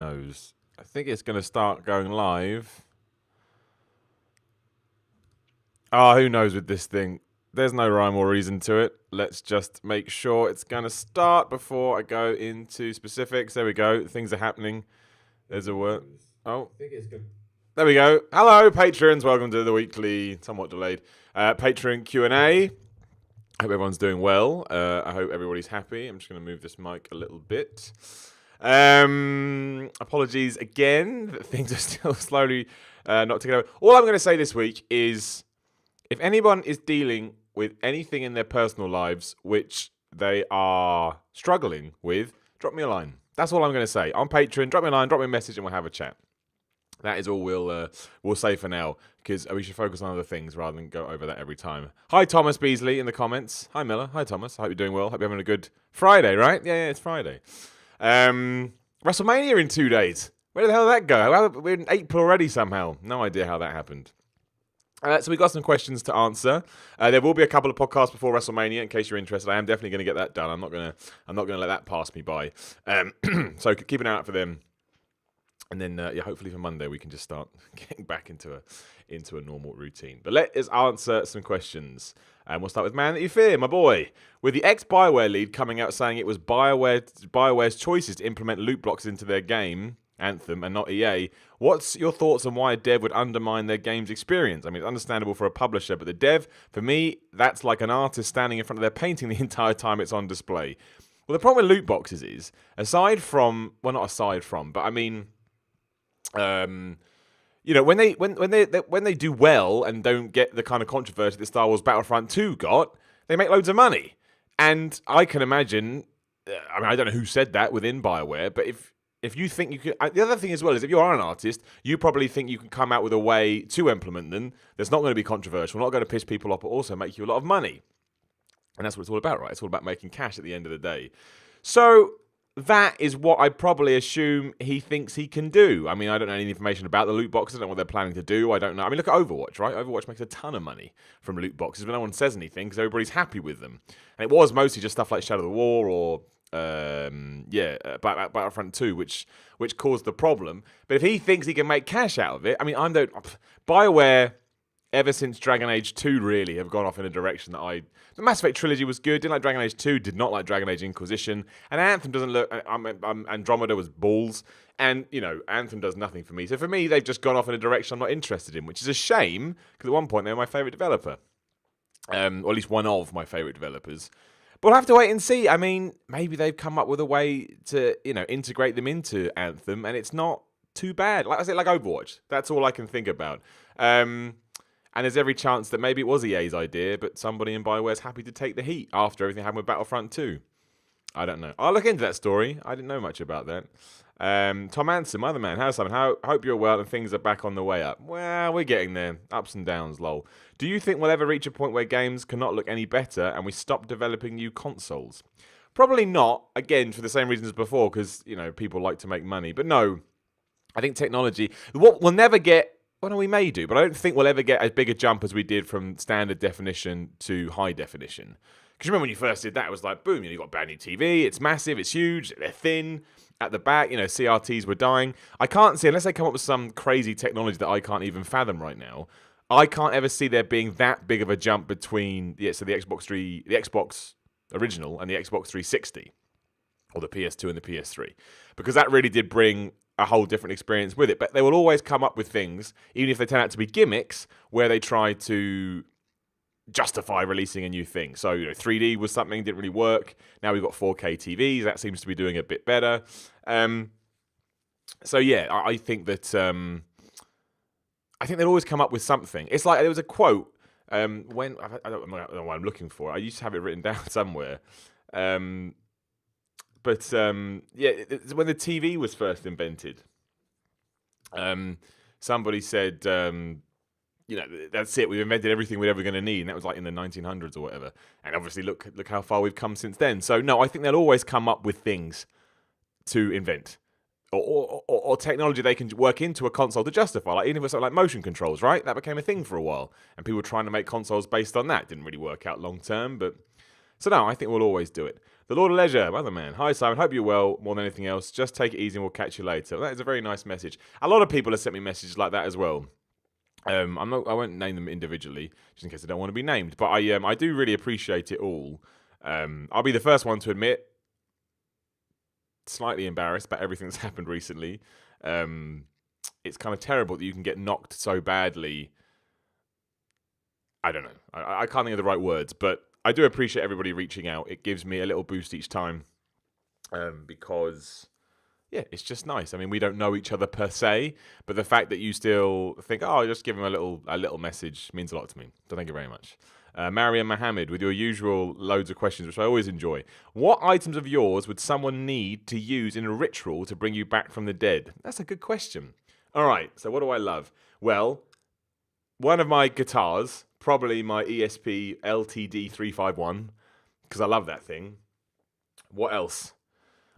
knows. I think it's going to start going live. Who knows with this thing? There's no rhyme or reason to it. Let's just make sure it's going to start before I go into specifics. There we go. Things are happening. There's a word. Oh, there we go. Hello, patrons. Welcome to the weekly, somewhat delayed, Patreon Q&A. Hope everyone's doing well. I hope everybody's happy. I'm just going to move this mic a little bit. Apologies again. Things are still slowly not taking over. All I'm going to say this week is, if anyone is dealing with anything in their personal lives which they are struggling with, drop me a line. That's all I'm going to say. On Patreon, drop me a line, drop me a message, and we'll have a chat. That is all we'll say for now, because we should focus on other things rather than go over that every time. Hi, Thomas Beasley in the comments. Hi, Miller. Hi, Thomas. I hope you're doing well. Hope you're having a good Friday, right? Yeah, it's Friday. WrestleMania in 2 days. Where the hell did that go? We're in April already somehow. No idea how that happened. So we've got some questions to answer. There will be a couple of podcasts before WrestleMania, in case you're interested. I am definitely going to get that done. I'm not going to let that pass me by. So keep an eye out for them. And then, hopefully for Monday we can just start getting back into a normal routine. But let us answer some questions. And we'll start with Man That You Fear, my boy. With the ex-BioWare lead coming out saying it was BioWare's choices to implement loot blocks into their game, Anthem, and not EA, what's your thoughts on why a dev would undermine their game's experience? I mean, it's understandable for a publisher, but the dev, for me, that's like an artist standing in front of their painting the entire time it's on display. Well, the problem with loot boxes is, not aside from, but I mean, when they do well and don't get the kind of controversy that Star Wars Battlefront 2 got, they make loads of money. And I can imagine, I don't know who said that within BioWare, but if you think you could, the other thing as well is, if you are an artist, you probably think you can come out with a way to implement them that's not going to be controversial, not going to piss people off, but also make you a lot of money. And that's what it's all about, right? It's all about making cash at the end of the day. So that is what I probably assume he thinks he can do. I mean, I don't know any information about the loot boxes. I don't know what they're planning to do. I don't know. I mean, look at Overwatch, right? Overwatch makes a ton of money from loot boxes, but no one says anything because everybody's happy with them. And it was mostly just stuff like Shadow of the War or Battlefront 2, which caused the problem. But if he thinks he can make cash out of it, I mean, BioWare, ever since Dragon Age 2, really have gone off in a direction that the Mass Effect trilogy was good, didn't like Dragon Age 2, did not like Dragon Age Inquisition, and Anthem doesn't look, Andromeda was balls, and, Anthem does nothing for me. So for me, they've just gone off in a direction I'm not interested in, which is a shame, because at one point they were my favourite developer. Or at least one of my favourite developers. But we'll have to wait and see. I mean, maybe they've come up with a way to, integrate them into Anthem, and it's not too bad. Like I said, like Overwatch. That's all I can think about. And there's every chance that maybe it was EA's idea, but somebody in BioWare's happy to take the heat after everything happened with Battlefront 2. I don't know. I'll look into that story. I didn't know much about that. Tom Anson, my other man, how's something? Hope you're well and things are back on the way up. Well, we're getting there. Ups and downs, lol. Do you think we'll ever reach a point where games cannot look any better and we stop developing new consoles? Probably not, again, for the same reasons as before, because, people like to make money. But no, I think technology, what we'll never get, well, no, we may do, but I don't think we'll ever get as big a jump as we did from standard definition to high definition. Because remember when you first did that, it was like, boom, you've got a brand new TV, it's massive, it's huge, they're thin. At the back, CRTs were dying. I can't see, unless they come up with some crazy technology that I can't even fathom right now, I can't ever see there being that big of a jump between the Xbox original and the Xbox 360, or the PS2 and the PS3, because that really did bring a whole different experience with it. But they will always come up with things, even if they turn out to be gimmicks, where they try to justify releasing a new thing. So, 3D was something, didn't really work. Now we've got 4K TVs. That seems to be doing a bit better. So, yeah, I think that I think they'll always come up with something. It's like there was a quote I don't know what I'm looking for. I used to have it written down somewhere. But when the TV was first invented, somebody said, that's it. We've invented everything we're ever going to need, and that was like in the 1900s or whatever. And obviously, look how far we've come since then. So no, I think they'll always come up with things to invent, or technology they can work into a console to justify. Like even with something like motion controls, right? That became a thing for a while, and people were trying to make consoles based on that. Didn't really work out long term, but So no, I think we'll always do it. The Lord of Leisure, other man. Hi Simon, hope you're well. More than anything else, just take it easy and we'll catch you later. That is a very nice message. A lot of people have sent me messages like that as well. I won't name them individually, just in case they don't want to be named. But I do really appreciate it all. I'll be the first one to admit, slightly embarrassed about everything that's happened recently. It's kind of terrible that you can get knocked so badly. I don't know. I can't think of the right words, but I do appreciate everybody reaching out. It gives me a little boost each time, because yeah, it's just nice. I mean, we don't know each other per se, but the fact that you still think, oh, just give him a little message means a lot to me. So thank you very much. Mariam Mohammed, with your usual loads of questions, which I always enjoy. What items of yours would someone need to use in a ritual to bring you back from the dead? That's a good question. All right, so what do I love? Well, one of my guitars, probably my ESP LTD 351, because I love that thing. What else?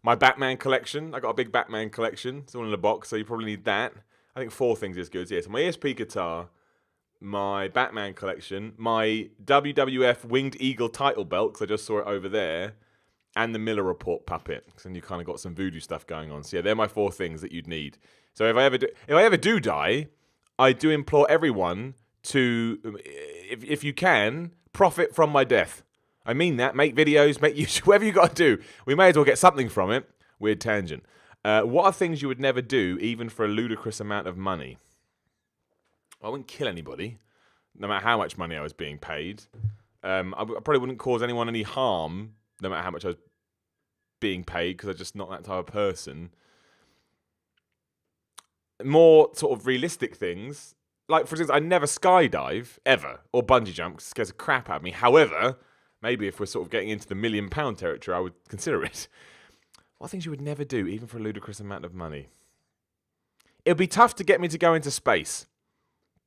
My Batman collection. I got a big Batman collection. It's all in a box, so you probably need that. I think 4 things is good. Yeah, so my ESP guitar, my Batman collection, my WWF Winged Eagle title belt, because I just saw it over there, and the Miller Report puppet, because then you kind of got some voodoo stuff going on. So yeah, they're my 4 things that you'd need. So if I ever do die, I do implore everyone to, if you can, profit from my death. I mean that. Make videos, make YouTube, whatever you got to do. We may as well get something from it. Weird tangent. What are things you would never do, even for a ludicrous amount of money? I wouldn't kill anybody, no matter how much money I was being paid. I probably wouldn't cause anyone any harm, no matter how much I was being paid, because I'm just not that type of person. More sort of realistic things, like, for instance, I never skydive, ever, or bungee jump, because it scares the crap out of me. However, maybe if we're sort of getting into the £1 million territory, I would consider it. What are things you would never do, even for a ludicrous amount of money? It would be tough to get me to go into space,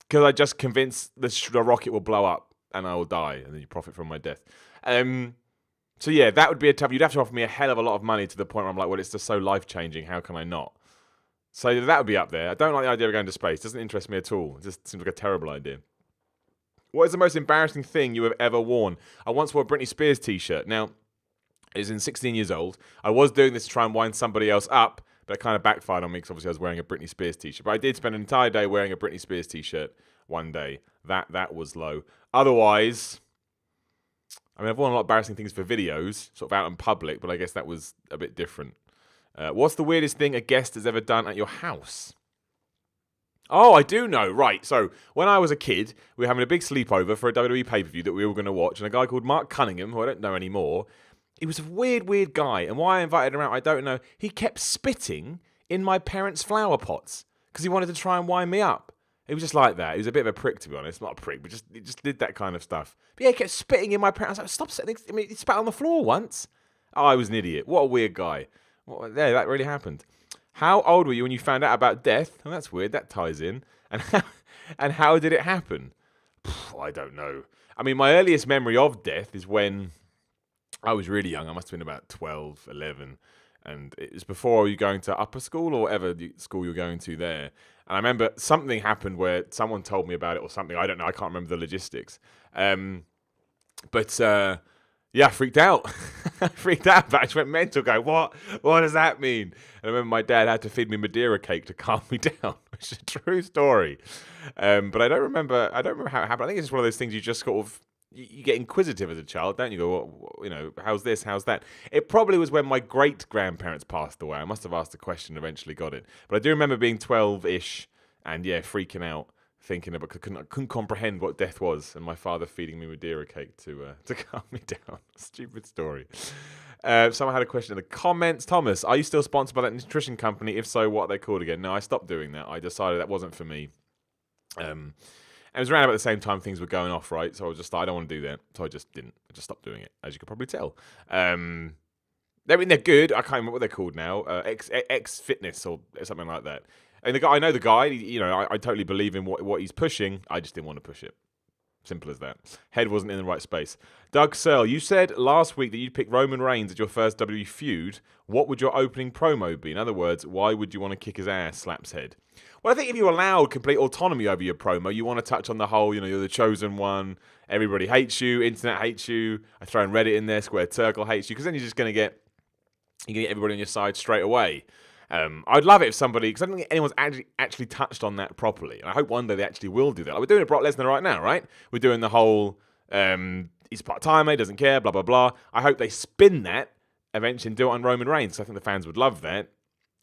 because I just convinced the rocket will blow up and I will die, and then you profit from my death. So yeah, that would be a tough. You'd have to offer me a hell of a lot of money to the point where I'm like, well, it's just so life-changing. How can I not? So that would be up there. I don't like the idea of going to space. It doesn't interest me at all. It just seems like a terrible idea. What is the most embarrassing thing you have ever worn? I once wore a Britney Spears t-shirt. Now, I was 16 years old. I was doing this to try and wind somebody else up, but it kind of backfired on me because obviously I was wearing a Britney Spears t-shirt. But I did spend an entire day wearing a Britney Spears t-shirt one day. That was low. Otherwise, I mean, I've worn a lot of embarrassing things for videos, sort of out in public, but I guess that was a bit different. What's the weirdest thing a guest has ever done at your house? Oh, I do know. Right. So when I was a kid, we were having a big sleepover for a WWE pay-per-view that we were all going to watch. And a guy called Mark Cunningham, who I don't know anymore, he was a weird guy. And why I invited him out, I don't know. He kept spitting in my parents' flower pots because he wanted to try and wind me up. He was just like that. He was a bit of a prick, to be honest. Not a prick, but he just did that kind of stuff. But yeah, he kept spitting in my parents. I was like, stop spitting. I mean, he spat on the floor once. Oh, I was an idiot. What a weird guy. Well, yeah, that really happened. How old were you when you found out about death? Oh, that's weird. That ties in. And how did it happen? I don't know. I mean, my earliest memory of death is when I was really young. I must have been about 12, 11. And it was before you going to upper school or whatever school you're going to there. And I remember something happened where someone told me about it or something. I don't know. I can't remember the logistics. Yeah, I freaked out. I freaked out. I just went mental going, what does that mean? And I remember my dad had to feed me Madeira cake to calm me down, which is a true story. But I don't remember how it happened. I think it's just one of those things you just sort of, you get inquisitive as a child, don't you? Go, how's this, how's that? It probably was when my great-grandparents passed away. I must have asked the question, eventually got it. But I do remember being 12-ish and, yeah, freaking out. Thinking about, I couldn't comprehend what death was, and my father feeding me Madeira cake to calm me down. Stupid story. Someone had a question in the comments. Thomas, are you still sponsored by that nutrition company? If so, what are they called again? No, I stopped doing that. I decided that wasn't for me. And it was around about the same time things were going off, right? So I was just like, I don't want to do that. So I just didn't. I just stopped doing it, as you could probably tell. They're good. I can't remember what they're called now. X Fitness or something like that. And I know the guy. I totally believe in what he's pushing. I just didn't want to push it. Simple as that. Head wasn't in the right space. Doug Searle, you said last week that you'd pick Roman Reigns at your first WWE feud. What would your opening promo be? In other words, why would you want to kick his ass, Slaps head? Well, I think if you allowed complete autonomy over your promo, you want to touch on the whole, you're the chosen one, everybody hates you, internet hates you, I throw in Reddit in there, Square Circle hates you, because then you're just going to get everybody on your side straight away. I'd love it if somebody, because I don't think anyone's actually touched on that properly. And I hope one day they actually will do that. Like we're doing it Brock Lesnar right now, right? We're doing the whole, he's part-timer, he doesn't care, blah, blah, blah. I hope they spin that eventually and do it on Roman Reigns. I think the fans would love that.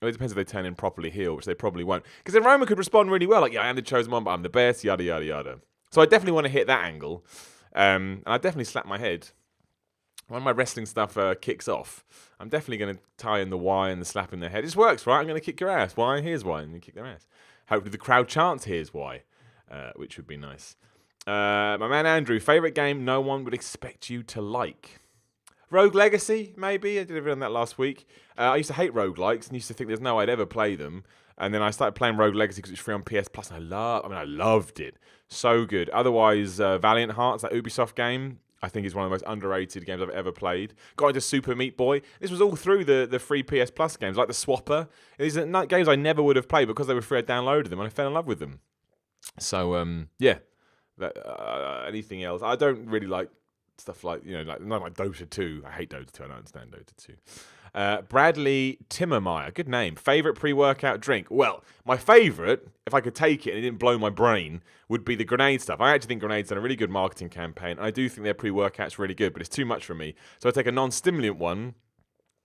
Well, it depends if they turn him properly heel, which they probably won't. Because then Roman could respond really well, like, yeah, I am the chosen one, but I'm the best, yada, yada, yada. So I definitely want to hit that angle. And I definitely slap my head. When my wrestling stuff kicks off, I'm definitely going to tie in the why and the slap in their head. This works, right? I'm going to kick your ass. Why? Here's why. And you kick their ass. Hopefully the crowd chants, here's why, which would be nice. My man Andrew, favourite game no one would expect you to like? Rogue Legacy, maybe. I did a video on that last week. I used to hate roguelikes and used to think there's no way I'd ever play them. And then I started playing Rogue Legacy because it's free on PS Plus, and I loved it. So good. Otherwise, Valiant Hearts, that Ubisoft game, I think is one of the most underrated games I've ever played. Got into Super Meat Boy. This was all through the free PS Plus games, like the Swapper. These are games I never would have played, but because they were free, I downloaded them and I fell in love with them. So, yeah. Anything else? I don't really like stuff like, not like Dota 2. I hate Dota 2. I don't understand Dota 2. Bradley Timmermeyer, good name. Favorite pre-workout drink? Well, my favorite, if I could take it and it didn't blow my brain, would be the Grenade stuff. I actually think Grenade's done a really good marketing campaign, and I do think their pre-workout's really good, but it's too much for me. So I take a non-stimulant one.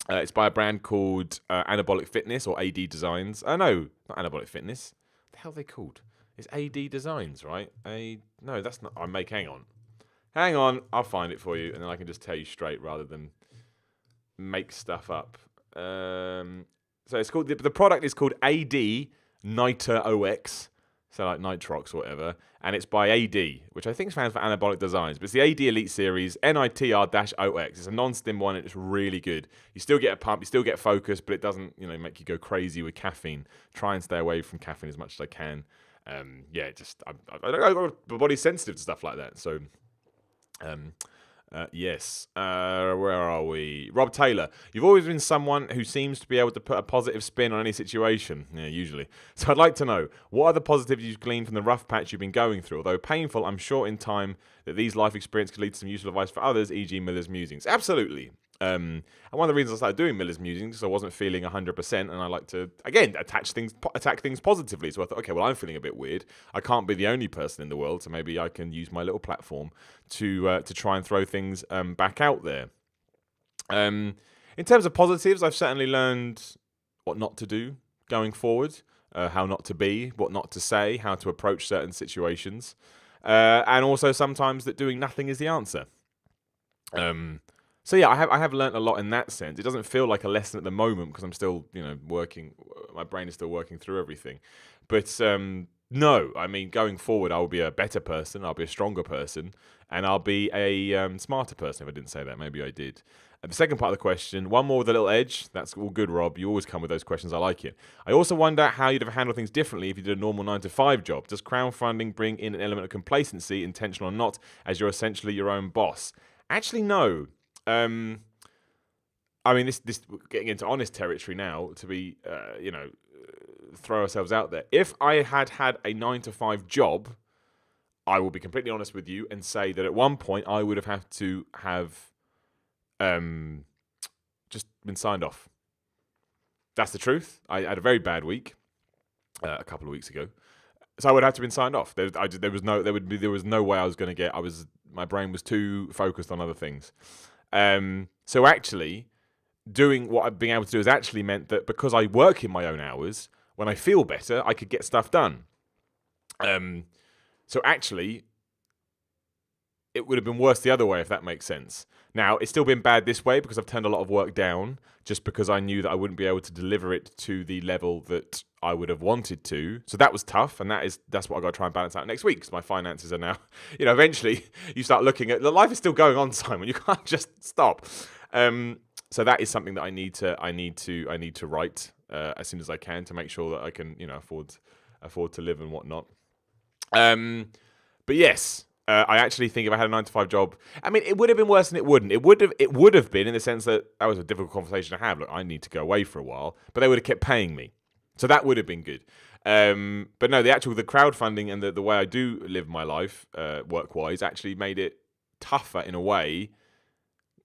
It's by a brand called Anabolic Fitness or AD Designs. No, not Anabolic Fitness. What the hell are they called? It's AD Designs, right? No, that's not. Hang on, I'll find it for you, and then I can just tell you straight rather than make stuff up. So it's called the product is called AD Niter OX, so like Nitrox or whatever, and it's by AD, which I think stands for Anabolic Designs, but it's the AD Elite Series NITR-OX. It's a non-stim one, and it's really good. You still get a pump, you still get focus, but it doesn't make you go crazy with caffeine. Try and stay away from caffeine as much as I can. I'm my body's sensitive to stuff like that, so. Yes. Where are we? Rob Taylor. You've always been someone who seems to be able to put a positive spin on any situation. Yeah, usually. So I'd like to know, what are the positives you've gleaned from the rough patch you've been going through? Although painful, I'm sure in time that these life experiences could lead to some useful advice for others, e.g. Miller's Musings. Absolutely. And one of the reasons I started doing Miller's Musings is I wasn't feeling 100%, and I like to, again, attack things positively. So I thought, okay, well, I'm feeling a bit weird. I can't be the only person in the world, so maybe I can use my little platform to try and throw things back out there. In terms of positives, I've certainly learned what not to do going forward, how not to be, what not to say, how to approach certain situations, and also sometimes that doing nothing is the answer. So yeah, I have learnt a lot in that sense. It doesn't feel like a lesson at the moment because I'm still, working. My brain is still working through everything. But no, I mean, going forward, I will be a better person. I'll be a stronger person, and I'll be a smarter person. If I didn't say that, maybe I did. And the second part of the question, one more with a little edge. That's all good, Rob. You always come with those questions. I like it. I also wonder how you'd have handled things differently if you did a normal 9-to-5 job. Does crowdfunding bring in an element of complacency, intentional or not, as you're essentially your own boss? Actually, no. I mean, this getting into honest territory now, to be, throw ourselves out there. If I had a 9-to-5 job, I will be completely honest with you and say that at one point I would have had to have just been signed off. That's the truth. I had a very bad week a couple of weeks ago, so I would have to have been signed off. There was no way I was going to get. My brain was too focused on other things. So actually, doing what I've been able to do has actually meant that because I work in my own hours, when I feel better, I could get stuff done. So actually, it would have been worse the other way, if that makes sense. Now, it's still been bad this way because I've turned a lot of work down just because I knew that I wouldn't be able to deliver it to the level that I would have wanted to. So that was tough, and that's what I've got to try and balance out next week because my finances are now, eventually you start looking at, the life is still going on, Simon. You can't just stop. So that is something that I need to write as soon as I can to make sure that I can, afford to live and whatnot. But yes, I actually think if I had a 9 to 5 job, I mean, it would have been worse than it wouldn't. It would have been in the sense that was a difficult conversation to have. Look, I need to go away for a while, but they would have kept paying me, so that would have been good. But no, the crowdfunding and the way I do live my life, work wise, actually made it tougher in a way.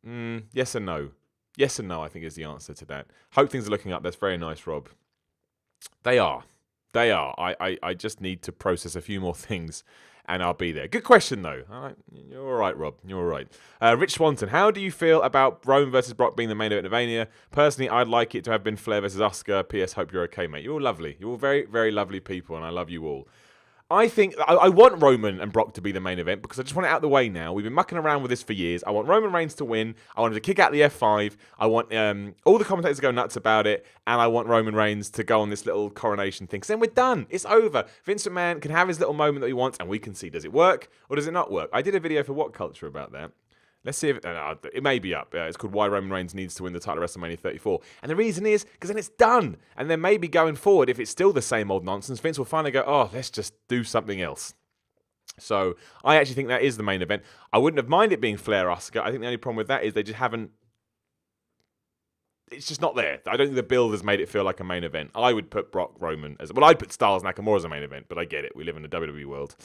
Yes and no. Yes and no, I think is the answer to that. Hope things are looking up. That's very nice, Rob. They are. They are. I just need to process a few more things and I'll be there. Good question, though. All right. You're all right, Rob. You're all right. Rich Swanton, how do you feel about Roman versus Brock being the main event of Mania? Personally, I'd like it to have been Flair versus Asuka. P.S. Hope you're okay, mate. You're all lovely. You're all very, very lovely people, and I love you all. I think I want Roman and Brock to be the main event because I just want it out of the way now. We've been mucking around with this for years. I want Roman Reigns to win. I want him to kick out the F5. I want all the commentators to go nuts about it. And I want Roman Reigns to go on this little coronation thing. So then we're done. It's over. Vince McMahon can have his little moment that he wants and we can see, does it work or does it not work? I did a video for What Culture about that. Let's see if it may be up. It's called Why Roman Reigns Needs to Win the Title at WrestleMania 34. And the reason is because then it's done. And then maybe going forward, if it's still the same old nonsense, Vince will finally go, oh, let's just do something else. So I actually think that is the main event. I wouldn't have minded it being Flair Asuka. I think the only problem with that is they just haven't. It's just not there. I don't think the build has made it feel like a main event. I would put Brock Roman as well. I'd put Styles Nakamura as a main event, but I get it. We live in a WWE world.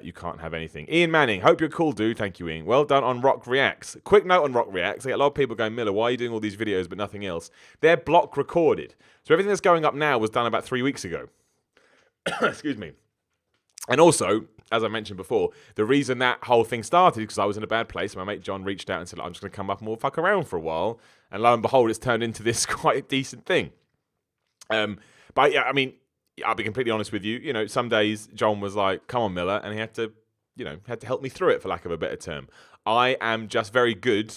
You can't have anything. Ian Manning, hope you're cool, dude. Thank you, Ian. Well done on Rock Reacts. Quick note on Rock Reacts. I get a lot of people going, Miller, why are you doing all these videos but nothing else? They're block recorded. So everything that's going up now was done about 3 weeks ago. Excuse me. And also, as I mentioned before, the reason that whole thing started is because I was in a bad place. My mate John reached out and said, I'm just going to come up and we'll fuck around for a while. And lo and behold, it's turned into this quite decent thing. But yeah, I mean, I'll be completely honest with you. You know, some days John was like, come on, Miller. And he had to help me through it, for lack of a better term. I am just very good.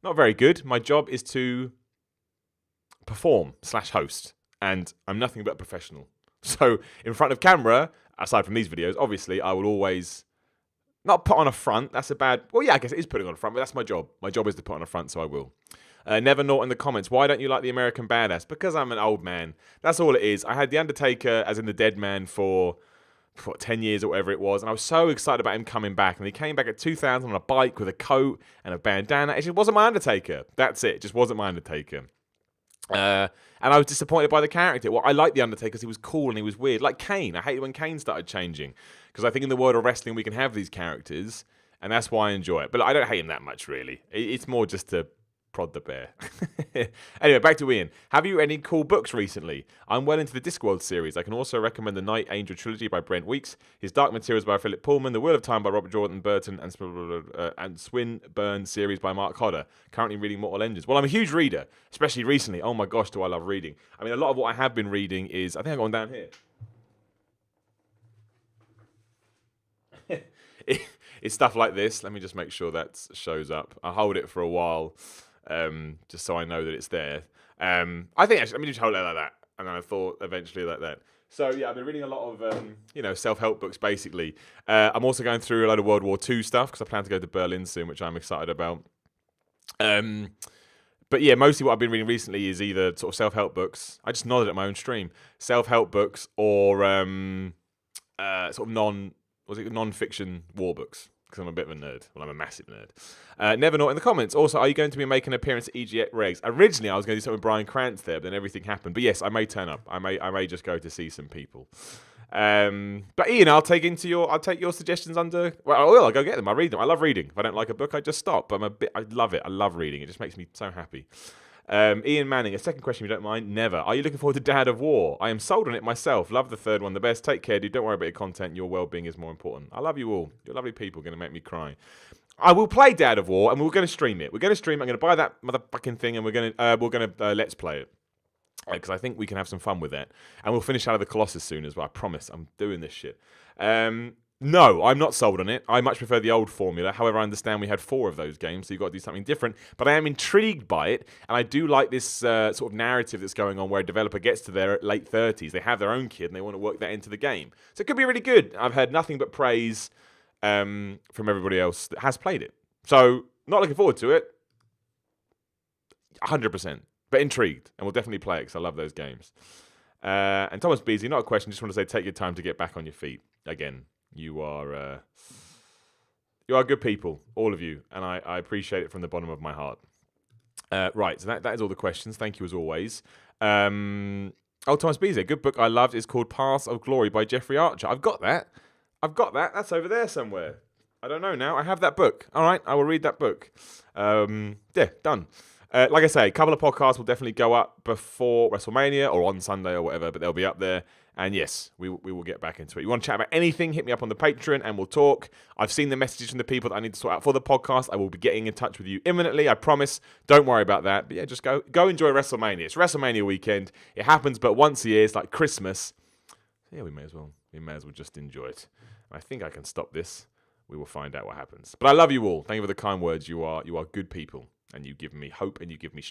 Not very good. My job is to perform/host. And I'm nothing but a professional. So in front of camera, aside from these videos, obviously, I will always not put on a front. That's a bad... Well, yeah, I guess it is putting on a front, but that's my job. My job is to put on a front, so I will. Never Naught in the comments. Why don't you like the American Badass? Because I'm an old man. That's all it is. I had The Undertaker, as in the dead man, for 10 years or whatever it was, and I was so excited about him coming back. And he came back at 2000 on a bike with a coat and a bandana. It just wasn't my Undertaker. That's it. It just wasn't my Undertaker. And I was disappointed by the character. Well, I liked The Undertaker because he was cool and he was weird. Like Kane. I hated when Kane started changing. Because I think in the world of wrestling, we can have these characters. And that's why I enjoy it. But I don't hate him that much, really. It's more just to prod the bear. Anyway, back to Ian. Have you any cool books recently? I'm well into the Discworld series. I can also recommend the Night Angel trilogy by Brent Weeks, his Dark Materials by Philip Pullman, The Wheel of Time by Robert Jordan Burton, and Swinburne series by Mark Hodder. Currently reading Mortal Engines. Well, I'm a huge reader, especially recently. Oh my gosh, do I love reading. I mean, a lot of what I have been reading is... I think I've gone down here. It's stuff like this. Let me just make sure that shows up. I'll hold it for a while. Just so I know that it's there. I think actually, let me just hold it like that. And then I thought eventually like that. So yeah, I've been reading a lot of, self-help books basically. I'm also going through a lot of World War II stuff because I plan to go to Berlin soon, which I'm excited about. But yeah, mostly what I've been reading recently is either sort of self-help books. I just nodded at my own stream. Self-help books or sort of non-fiction war books. Because I'm a bit of a nerd. Well, I'm a massive nerd. Never Naught in the comments. Also, are you going to be making an appearance at EGX Regs? Originally, I was going to do something with Brian Krantz there, but then everything happened. But yes, I may turn up. I may just go to see some people. But Ian, I'll take your suggestions under. Well, I'll go get them. I read them. I love reading. If I don't like a book, I just stop. But I love it. I love reading. It just makes me so happy. Ian Manning, a second question if you don't mind. Never. Are you looking forward to Dad of War? I am sold on it myself. Love the third one the best. Take care, dude. Don't worry about your content. Your well-being is more important. I love you all. You're lovely people. Going to make me cry. I will play Dad of War and we're going to stream it. We're going to stream it. I'm going to buy that motherfucking thing and we're going to let's play it. Because I think we can have some fun with that. And we'll finish out of the Colossus soon as well. I promise. I'm doing this shit. No, I'm not sold on it. I much prefer the old formula. However, I understand we had 4 of those games, so you've got to do something different. But I am intrigued by it, and I do like this sort of narrative that's going on where a developer gets to their late 30s. They have their own kid, and they want to work that into the game. So it could be really good. I've heard nothing but praise from everybody else that has played it. So not looking forward to it, 100%. But intrigued, and we'll definitely play it because I love those games. And Thomas Beasley, not a question, just want to say take your time to get back on your feet. Again, you are You are good people, all of you, and I appreciate it from the bottom of my heart. Right, so that is all the questions. Thank you as always. Thomas Beasley, a good book I loved is called Paths of Glory by Jeffrey Archer. I've got that. That's over there somewhere. I don't know now. I have that book. All right, I will read that book. Yeah, done. Like I say, a couple of podcasts will definitely go up before WrestleMania or on Sunday or whatever, but they'll be up there. And yes, we will get back into it. You want to chat about anything, hit me up on the Patreon and we'll talk. I've seen the messages from the people that I need to sort out for the podcast. I will be getting in touch with you imminently, I promise. Don't worry about that. But yeah, just go enjoy WrestleMania. It's WrestleMania weekend. It happens but once a year. It's like Christmas. Yeah, we may as well just enjoy it. I think I can stop this. We will find out what happens. But I love you all. Thank you for the kind words. You are good people. And you give me hope and you give me strength.